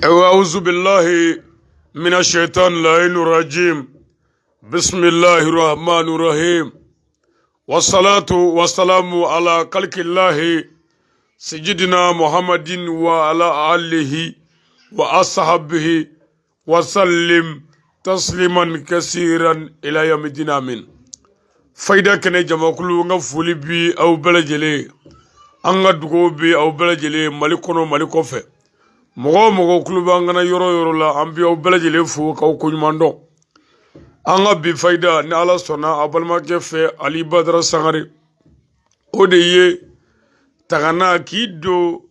أعوذ بالله من الشيطان اللعين الرجيم. بسم الله الرحمن الرحيم. والصلاة والسلام على خلق الله سيدنا محمد وعلى آله وأصحابه وسلم تسليما كثيرا إلى يوم الدين آمين. فايدة كنا جماعة كلوا نفولي بي أو بلجلي أنغا دغو بي أو بلجلي مالكونو مالكوفه مغو كلوا أنغنا يورو لا أمبيو بلجلي فو كاو كونيماندو أنغا بي فايدة نالا سونا أبالما كيفه علي بدر سانغري أودي tagana kido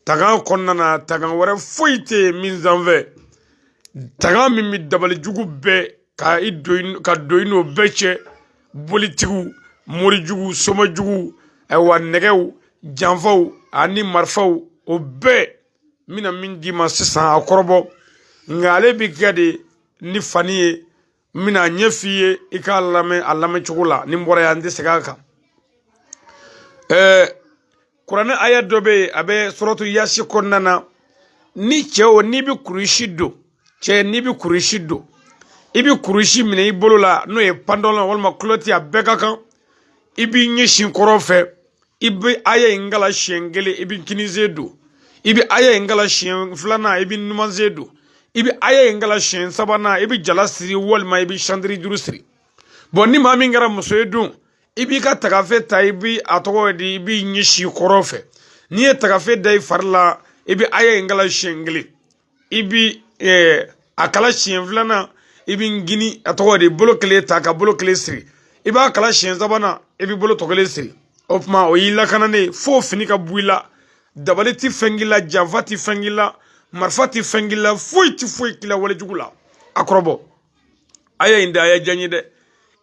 tagan konnana tagan wara foite min zanve tagan mi dabal jugu be ka doino beche bolitigu mori jugu soma jugu e wa negew janfaw ani marfaw o be mina min di ma sisan akorobo ngale bi gade ni faniye mina nyefiye ikalame alame chugula ni mbora ya ndesegaka Kurana aya dobe abe suratu yasi konnana ni cheo nibi kurishido che nibi kurishido ibi kurishi mine ibolola no e pandola walma kloti abeka kan ibi nyeshin korofe ibi aya ingala shengele ibi kinizedo ibi aya ingala shen flana ibi numanzedo ibi aya ingala shen sabana ibi jalasiri walma ibi chandri durusri bonni mami ngara musoedu ibi ka tagafe ta ibi atogo di ibi nyishi korofe niye tagafe dai farla ibi aya ingala shengli ibi akala shenvlana ibi ngini atogo di bolokle taka bolokle siri ibi akala shenzabana ibi bolotokle siri opma oyila kanane fo finika buila dabaleti fengila javati fengila marfati fengila foi kila wale jugula akrobo aya inda aya janyide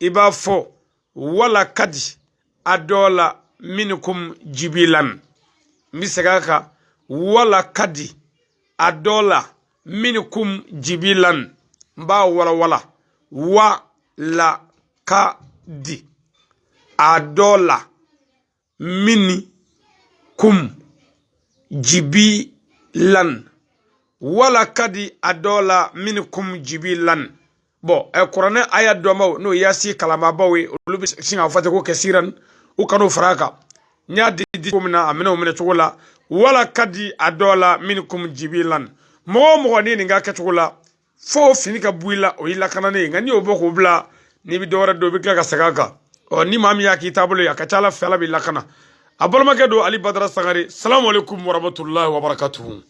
iba fo wala kadi adola minkum jibilan misagaka wala kadi adola minkum jibilan ba wala wala kadi adola minkum jibilan wala kadi adola minkum jibilan Bon, Qur'an aya domaw no yasi kalama bawe olubi singa fate ko kesiran u kanu faraka nya di ko mina amena umene chogola wala kadi adola minkum jibilan mo ni nga ka chogola fo finika buila o ila kanane ngani oboko bla ni bi dora do bi ka sagaka o ni mami ya kitabulo ya kachala fela bi lakana abolma kedo ali badra sagari assalamu alaikum wa rahmatullahi wa barakatuh.